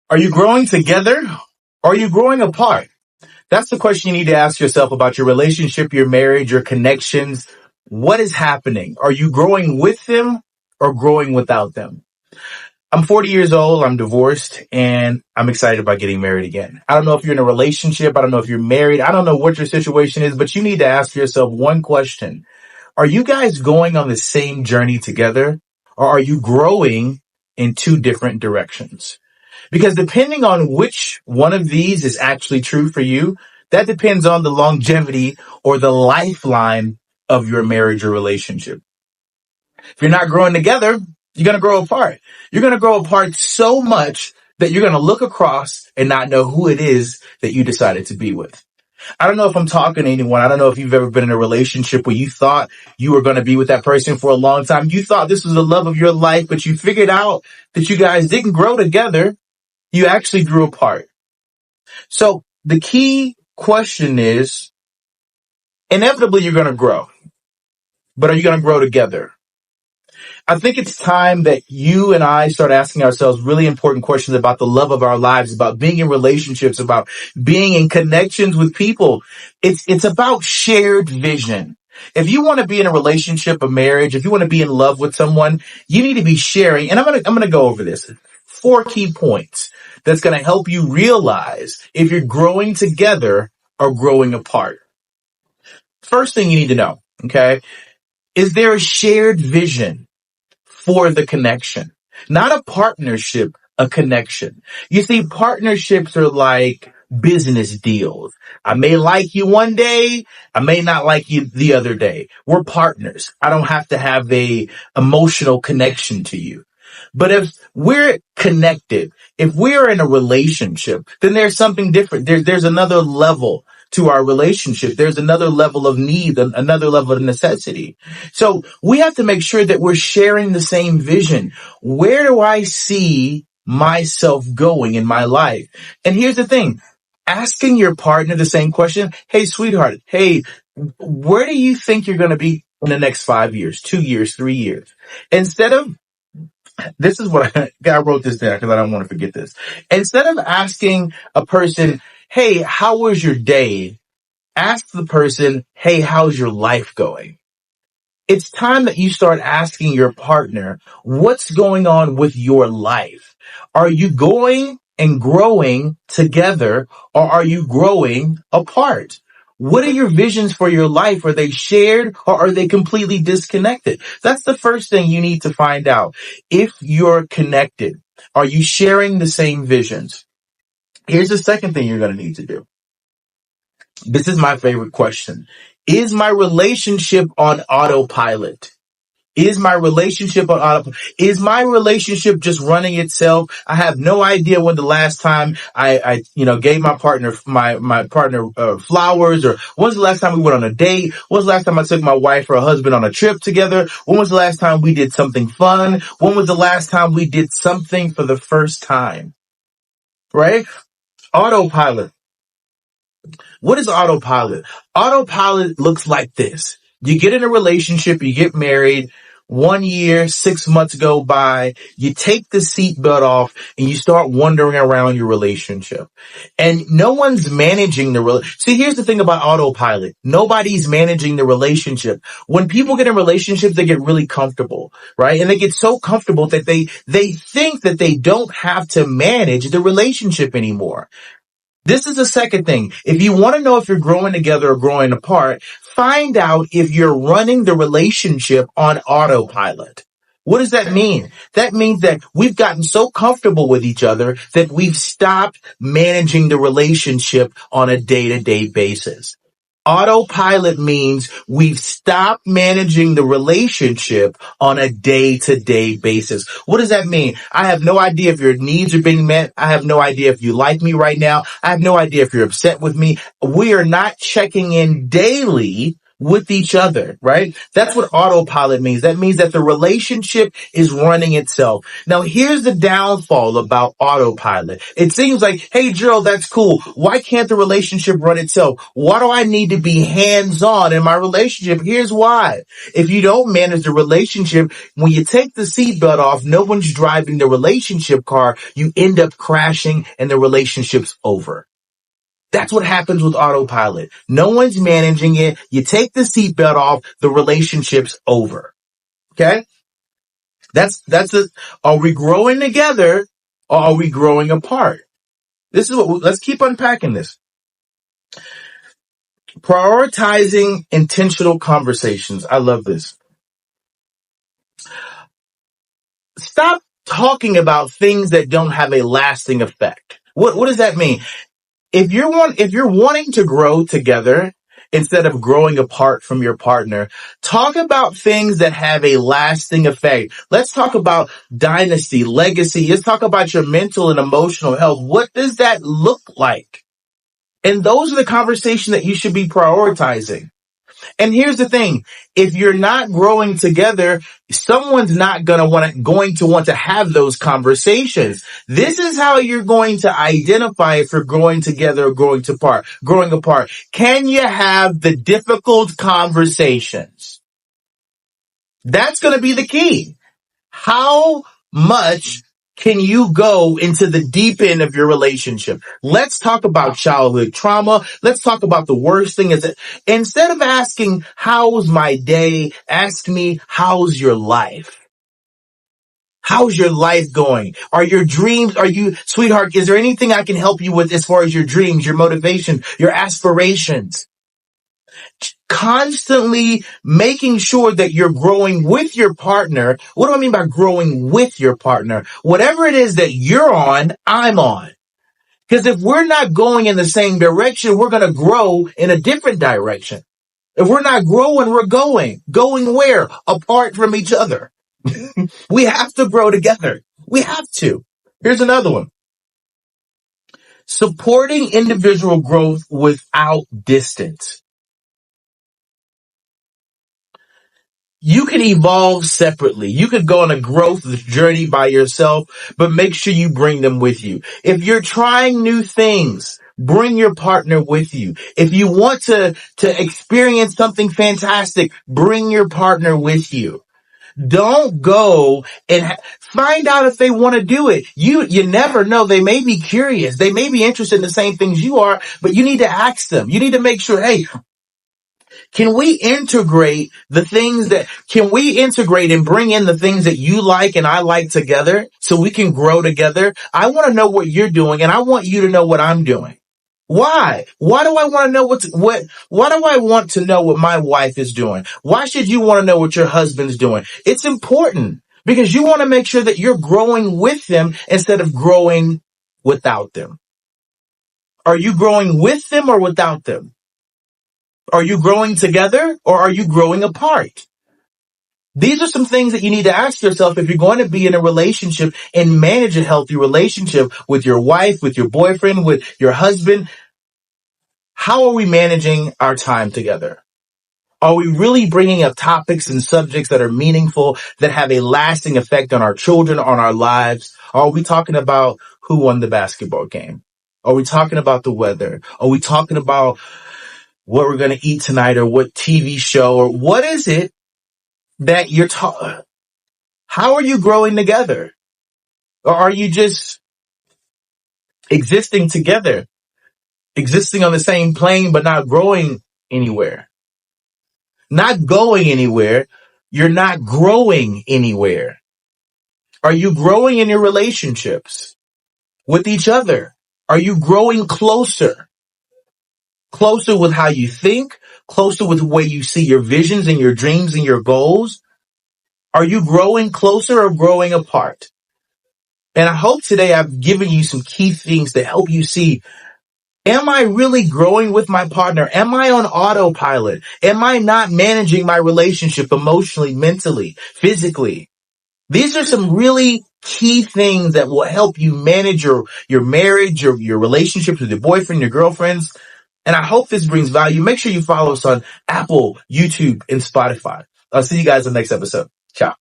Are you growing together? Or are you growing apart? That's the question you need to ask yourself about your relationship, your marriage, your connections. What is happening? Are you growing with them or growing without them? I'm 40 years old. I'm divorced and I'm excited about getting married again. I don't know if you're in a relationship. I don't know if you're married. I don't know what your situation is, but you need to ask yourself one question. Are you guys going on the same journey together or are you growing in two different directions? Because depending on which one of these is actually true for you, that depends on the longevity or the lifeline of your marriage or relationship. If you're not growing together, you're going to grow apart. You're going to grow apart so much that you're going to look across and not know who it is that you decided to be with. I don't know if I'm talking to anyone. I don't know if you've ever been in a relationship where you thought you were going to be with that person for a long time. You thought this was the love of your life, but you figured out that you guys didn't grow together. You actually grew apart. So the key question is, inevitably you're going to grow, but are you going to grow together? I think it's time that you and I start asking ourselves really important questions about the love of our lives, about being in relationships, about being in connections with people. It's about shared vision. If you want to be in a relationship, a marriage, if you want to be in love with someone, you need to be sharing. And I'm going to go over this. 4 key points that's going to help you realize if you're growing together or growing apart. First thing you need to know, okay, is there a shared vision for the connection? Not a partnership, a connection. You see, partnerships are like business deals. I may like you one day, I may not like you the other day. We're partners. I don't have to have a emotional connection to you. But if we're connected, if we're in a relationship, then there's something different. There's another level to our relationship. There's another level of need, another level of necessity. So we have to make sure that we're sharing the same vision. Where do I see myself going in my life? And here's the thing. Asking your partner the same question. Hey, sweetheart. Hey, where do you think you're going to be in the next 5 years, 2 years, 3 years? Instead of this is what I wrote this down because I don't want to forget this. Instead of asking a person, hey, how was your day? Ask the person, hey, how's your life going? It's time that you start asking your partner, what's going on with your life? Are you going and growing together or are you growing apart? What are your visions for your life? Are they shared or are they completely disconnected? That's the first thing you need to find out. If you're connected, are you sharing the same visions? Here's the second thing you're going to need to do. This is my favorite question. Is my relationship on autopilot? Is my relationship on autopilot? Is my relationship just running itself? I have no idea when the last time I gave my partner, flowers, or when's the last time we went on a date? When's the last time I took my wife or a husband on a trip together? When was the last time we did something fun? When was the last time we did something for the first time? Right? Autopilot. What is autopilot? Autopilot looks like this. You get in a relationship, you get married, 1 year, 6 months go by, you take the seatbelt off and you start wandering around your relationship. And no one's managing See, here's the thing about autopilot. Nobody's managing the relationship. When people get in relationships, they get really comfortable, right? And they get so comfortable that they think that they don't have to manage the relationship anymore. This is the second thing. If you want to know if you're growing together or growing apart, find out if you're running the relationship on autopilot. What does that mean? That means that we've gotten so comfortable with each other that we've stopped managing the relationship on a day-to-day basis. Autopilot means we've stopped managing the relationship on a day-to-day basis. What does that mean? I have no idea if your needs are being met. I have no idea if you like me right now. I have no idea if you're upset with me. We are not checking in daily with each other, right? That's what autopilot means. That means that the relationship is running itself. Now, here's the downfall about autopilot. It seems like, hey, Gerald, that's cool. Why can't the relationship run itself? Why do I need to be hands-on in my relationship? Here's why. If you don't manage the relationship, when you take the seatbelt off, no one's driving the relationship car. You end up crashing and the relationship's over. That's what happens with autopilot. No one's managing it. You take the seatbelt off, the relationship's over. Okay? That's it. Are we growing together or are we growing apart? This is let's keep unpacking this. Prioritizing intentional conversations. I love this. Stop talking about things that don't have a lasting effect. What does that mean? If you're wanting to grow together instead of growing apart from your partner, talk about things that have a lasting effect. Let's talk about dynasty, legacy. Let's talk about your mental and emotional health. What does that look like? And those are the conversations that you should be prioritizing. And here's the thing. If you're not growing together, someone's not going to want to have those conversations. This is how you're going to identify if you're growing together or growing apart. Can you have the difficult conversations? That's going to be the key. How much can you go into the deep end of your relationship? Let's talk about childhood trauma. Let's talk about the worst thing is that instead of asking, how's my day? Ask me, how's your life? How's your life going? Are your dreams, sweetheart, is there anything I can help you with as far as your dreams, your motivation, your aspirations? Constantly making sure that you're growing with your partner. What do I mean by growing with your partner? Whatever it is that you're on, I'm on. Because if we're not going in the same direction, we're going to grow in a different direction. If we're not growing, we're going. Going where? Apart from each other. We have to grow together. We have to. Here's another one. Supporting individual growth without distance. You can evolve separately. You could go on a growth journey by yourself, but make sure you bring them with you. If you're trying new things, bring your partner with you. If you want to experience something fantastic, bring your partner with you. Don't go and find out if they want to do it. You never know. They may be curious. They may be interested in the same things you are, but you need to ask them. You need to make sure, hey, can we integrate and bring in the things that you like and I like together so we can grow together? I want to know what you're doing and I want you to know what I'm doing. Why? Why do I want to know why do I want to know what my wife is doing? Why should you want to know what your husband's doing? It's important because you want to make sure that you're growing with them instead of growing without them. Are you growing with them or without them? Are you growing together or are you growing apart? These are some things that you need to ask yourself if you're going to be in a relationship and manage a healthy relationship with your wife, with your boyfriend, with your husband. How are we managing our time together? Are we really bringing up topics and subjects that are meaningful, that have a lasting effect on our children, on our lives? Are we talking about who won the basketball game? Are we talking about the weather? Are we talking about what we're going to eat tonight or what TV show or what is it that you're how are you growing together? Or are you just existing together, existing on the same plane, but not growing anywhere? Not going anywhere. You're not growing anywhere. Are you growing in your relationships with each other? Are you growing closer? Closer with how you think, closer with the way you see your visions and your dreams and your goals? Are you growing closer or growing apart? And I hope today I've given you some key things to help you see, am I really growing with my partner? Am I on autopilot? Am I not managing my relationship emotionally, mentally, physically? These are some really key things that will help you manage your marriage, your relationships with your boyfriend, your girlfriends. And I hope this brings value. Make sure you follow us on Apple, YouTube, and Spotify. I'll see you guys in the next episode. Ciao.